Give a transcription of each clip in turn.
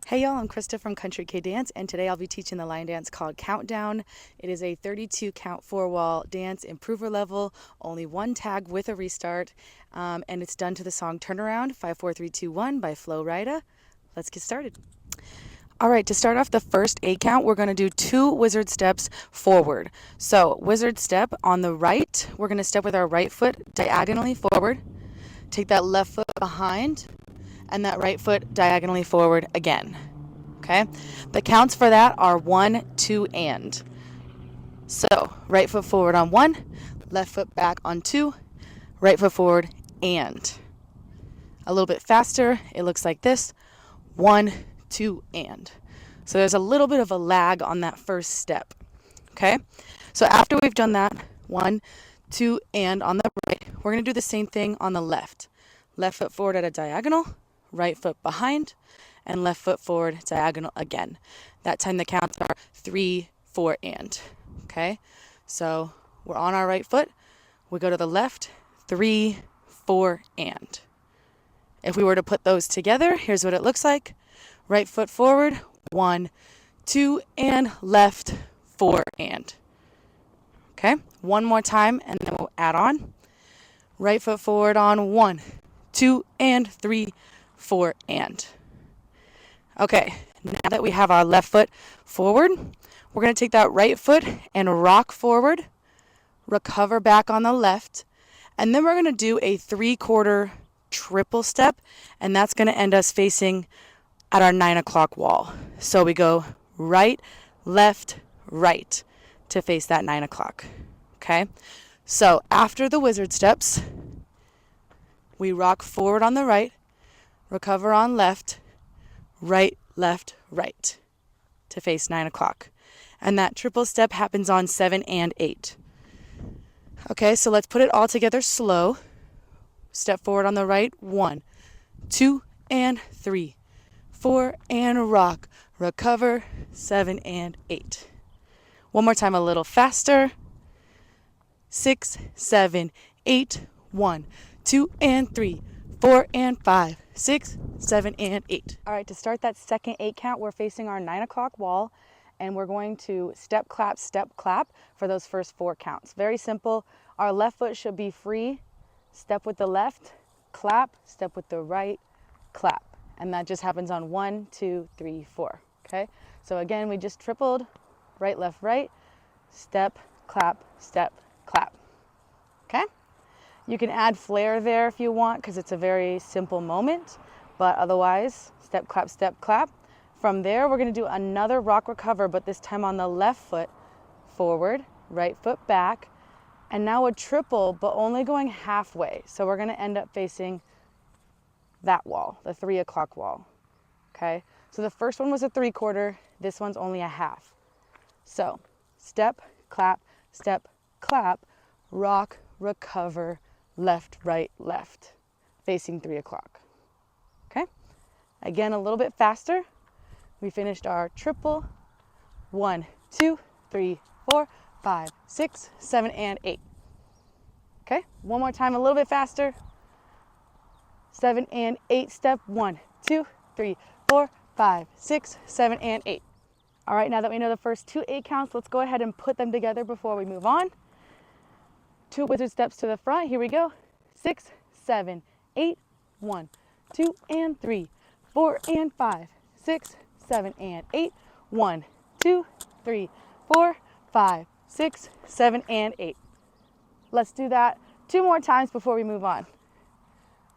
Hey y'all, I'm Krista from Country K Dance, and today I'll be teaching the line dance called Countdown. It is a 32 count 4-wall dance, improver level, only one tag with a restart, and it's done to the song Turnaround 5 4 3 2 1 by Flo Rida. Let's get started. All right, to start off the first 8 count, we're going to do 2 wizard steps forward. So, wizard step on the right, we're going to step with our right foot diagonally forward, take that left foot behind, and that right foot diagonally forward again. Okay? The counts for that are 1, 2, and. So, right foot forward on 1, left foot back on 2, right foot forward, and. A little bit faster, it looks like this. 1, 2, and. So there's a little bit of a lag on that first step. Okay? So after we've done that, 1, 2, and on the right, we're going to do the same thing on the left. Left foot forward at a diagonal, right foot behind, and left foot forward diagonal again. That time the counts are 3, 4, and. Okay? So we're on our right foot. We go to the left, 3, 4, and. If we were to put those together, here's what it looks like. Right foot forward, 1, 2, and left, 4, and. Okay? One more time, and then we'll add on. Right foot forward on 1, 2, and 3, 4, and. Okay, now that we have our left foot forward, we're going to take that right foot and rock forward, recover back on the left, and then we're going to do a 3/4 triple step, and that's going to end us facing at our 9 o'clock wall. So we go right, left, right to face that 9 o'clock. Okay? So after the wizard steps, we rock forward on the right, recover on left, right, left, right to face 9 o'clock. And that triple step happens on 7 and 8. Okay, so let's put it all together slow. Step forward on the right, 1, 2, and 3, 4, and rock, recover, 7 and 8. One more time, a little faster. 6, 7, 8, 1, 2, and 3, 4, and 5, 6, 7, and 8. All right, to start that second 8 count, we're facing our 9 o'clock wall, and we're going to step, clap, for those first 4 counts. Very simple. Our left foot should be free. Step with the left, clap, step with the right, clap. And that just happens on 1, 2, 3, 4. Okay? So again, we just tripled right, left, right, step, clap, clap. Okay? You can add flair there if you want because it's a very simple moment, but otherwise, step, clap. From there, we're going to do another rock recover, but this time on the left foot forward, right foot back, and now a triple, but only going halfway. So we're going to end up facing that wall, the 3 o'clock wall. Okay? So the first one was a 3/4. This one's only a half. So step, clap, rock, recover, left, right, left, facing 3 o'clock. Okay? Again, a little bit faster. We finished our triple. 1, 2, 3, 4, 5, 6, 7, and 8. Okay? One more time, a little bit faster. 7 and 8 step. 1, 2, 3, 4, 5, 6, 7, and 8. All right, now that we know the first 2 8 counts, let's go ahead and put them together before we move on. 2 wizard steps to the front. Here we go. 6, 7, 8, 1, 2, and 3, 4, and 5, 6, 7, and 8, 1, 2, 3, 4, 5, 6, 7, and 8. Let's do that 2 more times before we move on.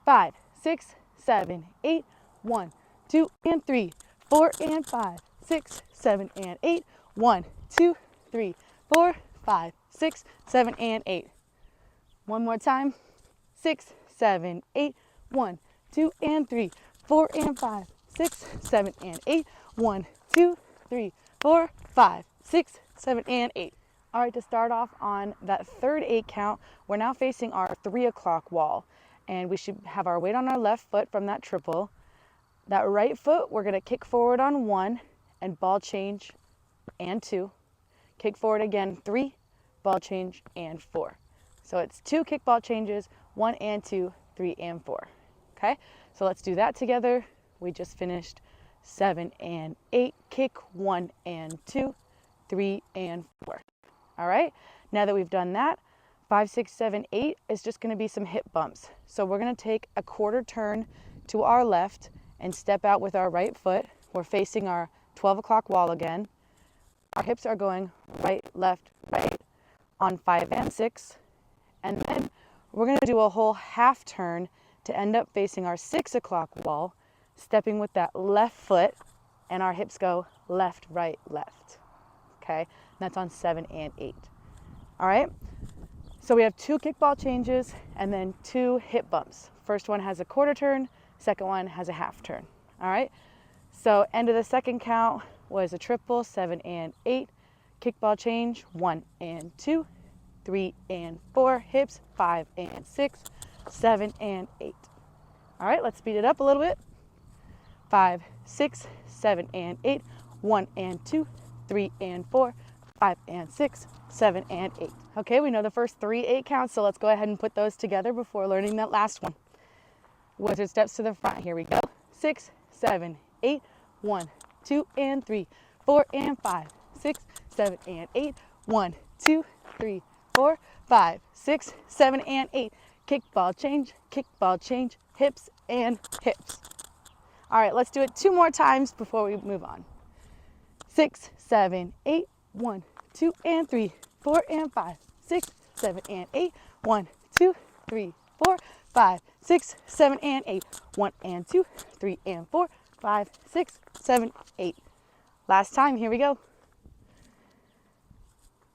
5, 6, 7, 8, 1, 2, and 3, 4, and 5, 6, 7, and 8, 1, 2, 3, 4, 5, 6, 7, and 8. One more time. 6, 7, 8, 1, 2, and 3, 4, and 5, 6, 7, and 8, 1, 2, 3, 4, 5, 6, 7, and 8. All right, to start off on that third 8 count, we're now facing our 3 o'clock wall, and we should have our weight on our left foot from that triple. That right foot, we're going to kick forward on 1 and ball change and 2. Kick forward again, 3, ball change, and 4. So it's 2 kickball changes, 1 and 2, 3 and 4. Okay, so let's do that together. We just finished 7 and 8, kick 1 and 2, 3 and 4. All right, now that we've done that, 5, 6, 7, 8 is just going to be some hip bumps. So we're going to take a quarter turn to our left and step out with our right foot. We're facing our 12 o'clock wall again. Our hips are going right, left, right on 5 and 6. And then we're going to do a whole half turn to end up facing our 6 o'clock wall, stepping with that left foot, and our hips go left, right, left. Okay, and that's on 7 and 8. All right, so we have 2 kickball changes and then 2 hip bumps. First one has a quarter turn, second one has a half turn. All right, so end of the second count was a triple, 7 and 8, kickball change, 1 and 2, 3 and 4, hips, 5 and 6, 7 and 8. All right, let's speed it up a little bit. 5, 6, 7 and 8, 1 and 2, 3 and 4, 5 and 6, 7 and 8. Okay, we know the first 3 8 counts, so let's go ahead and put those together before learning that last one. Wizard steps to the front. Here we go. 6, 7, 8, 1, 2 and 3, 4 and 5, 6, 7 and 8, 1, 2, 3, 4, 5, 6, 7 and 8. Kickball change, hips and hips. All right, let's do it 2 more times before we move on. 6, 7, 8, 1, 2 and 3, 4 and 5, 6, 7 and 8, 1, 2, 3, 4, 5, 6, 7 and 8, 1 and 2, 3 and 4, 5, 6, 7, 8. Last time, here we go.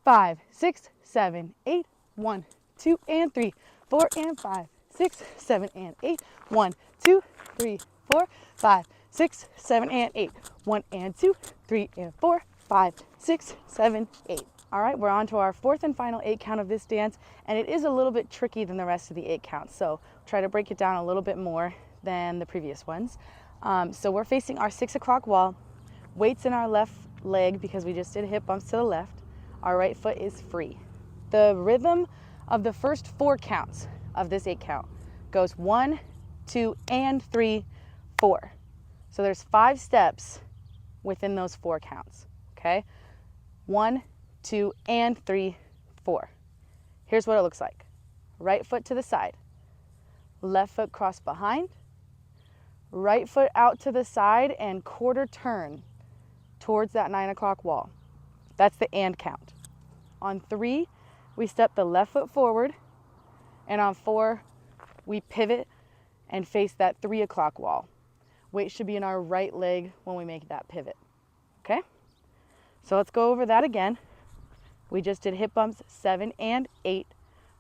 5, 6, 7, 8, 1, 2 and 3, 4 and 5, 6, 7 and 8, 1, 2, 3, 4, 5, 6, 7 and 8, 1 and 2, 3 and 4, 5, 6, 7, 8. All right, we're on to our 4th and final 8 count of this dance, and it is a little bit tricky than the rest of the 8 counts, so try to break it down a little bit more than the previous ones. So we're facing our 6 o'clock wall, weights in our left leg because we just did hip bumps to the left. Our right foot is free. The rhythm of the first 4 counts of this 8 count goes 1, 2, and 3, 4. So there's 5 steps within those 4 counts, okay? 1, 2, and 3, 4. Here's what it looks like. Right foot to the side, left foot cross behind, right foot out to the side and quarter turn towards that 9 o'clock wall. That's the and count. On 3, we step the left foot forward, and on 4, we pivot and face that 3 o'clock wall. Weight should be in our right leg when we make that pivot, okay? So let's go over that again. We just did hip bumps 7 and 8,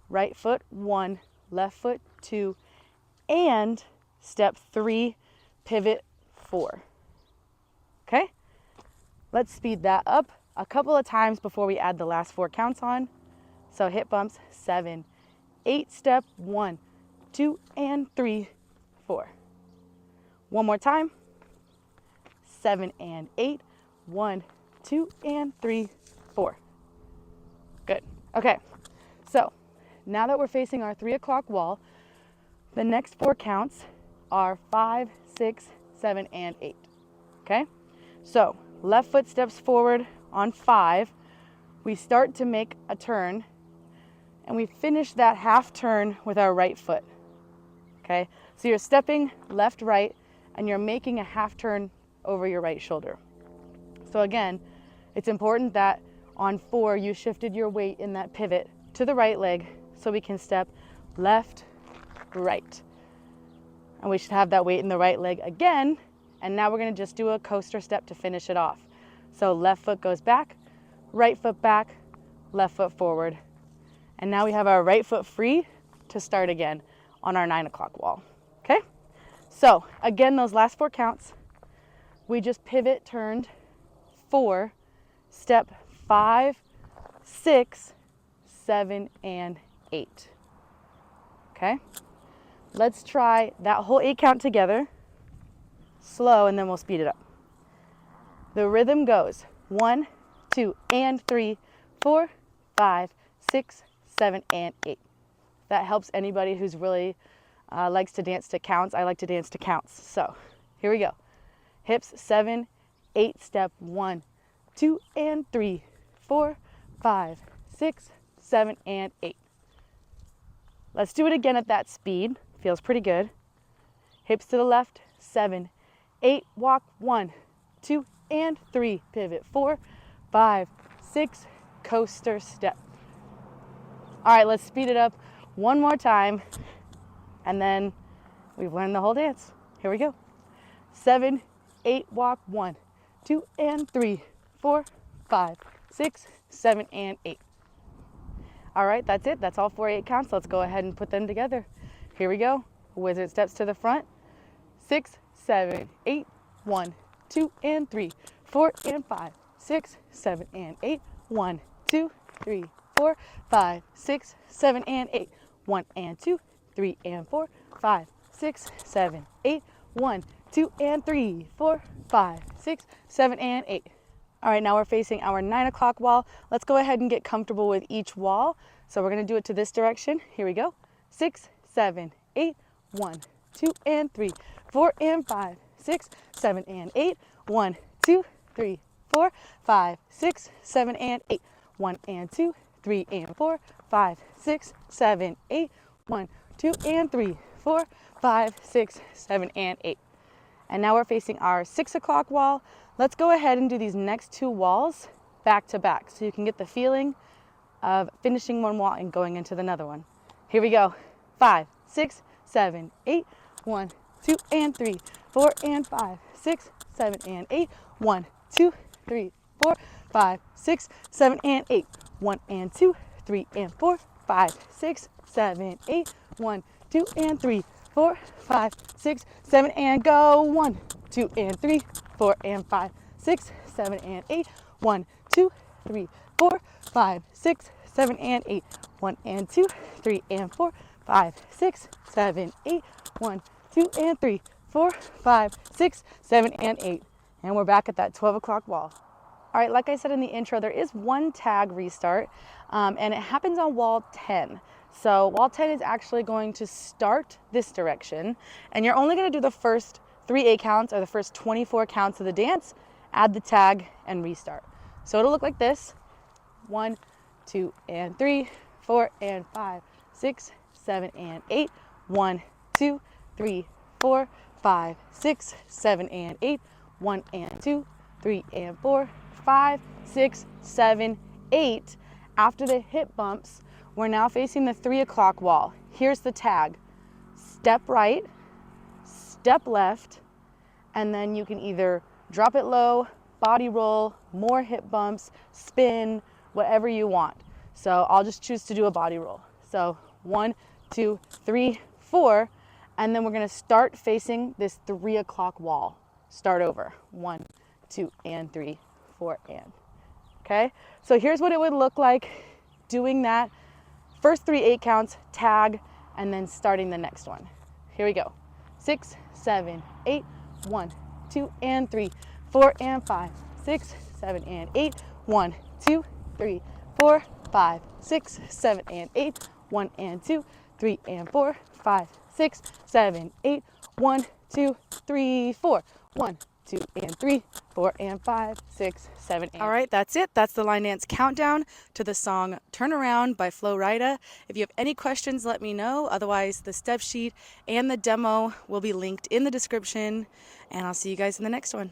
right foot 1, left foot 2, and step 3, pivot 4, okay? Let's speed that up a couple of times before we add the last 4 counts on. So hip bumps 7, 8, step 1, 2, and 3, 4. One more time. 7 and 8, 1, 2, and 3, 4. Good. Okay, so now that we're facing our 3 o'clock wall, the next 4 counts are 5, 6, 7, and 8. Okay, so left foot steps forward on 5. We start to make a turn, and we finish that half turn with our right foot. Okay, so you're stepping left, right, and you're making a half turn over your right shoulder. So again, it's important that on 4, you shifted your weight in that pivot to the right leg so we can step left, right. And we should have that weight in the right leg again. And now we're going to just do a coaster step to finish it off. So left foot goes back, right foot back, left foot forward. And now we have our right foot free to start again on our 9 o'clock wall. Okay? So again, those last 4 counts, we just pivot, turned 4, step 5, 6, 7, and 8. Okay? Let's try that whole 8 count together, slow, and then we'll speed it up. The rhythm goes 1, 2, and 3, 4, 5, 6, 7, and 8. That helps anybody who's really likes to dance to counts. I like to dance to counts. So here we go. hips, 7, 8, step, 1, 2, and 3, 4, 5, 6, 7, and 8. Let's do it again at that speed. Feels pretty good. Hips to the left, 7, 8, walk, 1, 2, and 3, pivot, 4, 5, 6, coaster, step. All right, let's speed it up one more time, and then we've learned the whole dance. Here we go. 7, 8, walk, 1, 2, and 3, 4, 5, 6, 7, and 8. All right, that's it. That's all 4 8 counts. Let's go ahead and put them together. Here we go. Wizard steps to the front. 6, 7, 8, 1, 2, and 3, 4, and 5, 6, 7, and 8, 1, 2, 3, 4, 5, 6, 7, and 8, 1, and 2, 3, and 4, 5, 6, 7, 8, 1, 2, and 3, 4, 5, 6, 7, and 8. All right, now we're facing our 9 o'clock wall. Let's go ahead and get comfortable with each wall. So we're going to do it to this direction. Here we go. 6, 7, 8, 1, 2, and 3, 4, and 5, 6, 7, and 8, 1, 2, 3, 4, 5, 6, 7, and 8, 1, and 2, 3, and 4, 5, 6, 7, 8, 1, 2, and 3, 4, 5, 6, 7, and 8. And now we're facing our 6 o'clock wall. Let's go ahead and do these next 2 walls back to back so you can get the feeling of finishing one wall and going into another one. Here we go. 5, 6, 7, 8, 1, 2, and 3, 4, and 5, 6, 7, and 8, 1, 2, 3, 4, 5, 6, 7, and 8, 1, and 2, 3, and 4, 5, 6, 7, 8, 1, 2, and 3, 4, 5, 6, 7, and go. 1, 2, and 3, 4, and 5, 6, 7, and 8, 1, 2, 3, 4, 5, 6, 7, and 8, 1, and 2, 3, and 4, 5, 6, 7, 8, 1, 2, and 3, 4, 5, 6, 7, and 8. And we're back at that 12 o'clock wall. All right, like I said in the intro, there is one tag restart, and it happens on wall 10. So wall 10 is actually going to start this direction, and you're only going to do the first 3 8 counts or the first 24 counts of the dance, add the tag, and restart. So it'll look like this. 1, 2, and 3, 4, and 5, 6, 7, and 8, 1, 2, 3, 4, 5, 6, 7, and 8, 1, and 2, 3, and 4, 5, 6, 7, 8. After the hip bumps, we're now facing the 3 o'clock wall. Here's the tag. Step right, step left, and then you can either drop it low, body roll, more hip bumps, spin, whatever you want. So I'll just choose to do a body roll. So 1, 2, 3, 4, and then we're gonna start facing this 3 o'clock wall. Start over. 1, 2, and 3, 4, and. Okay, so here's what it would look like doing that. First 3 8 counts, tag, and then starting the next one. Here we go. 6, 7, 8, 1, 2, and 3, 4, and 5, 6, 7, and 8, 1, 2, 3, 4, 5, 6, 7, and 8, 1, and 2, 3, and 4, 5, 6, 7, 8, 1, 2, 3, 4, 1, 2, and 3, 4, and 5, 6, 7, and. All right, that's it. That's the line dance countdown to the song Turn Around by Flo Rida. If you have any questions, let me know. Otherwise, the step sheet and the demo will be linked in the description, and I'll see you guys in the next one.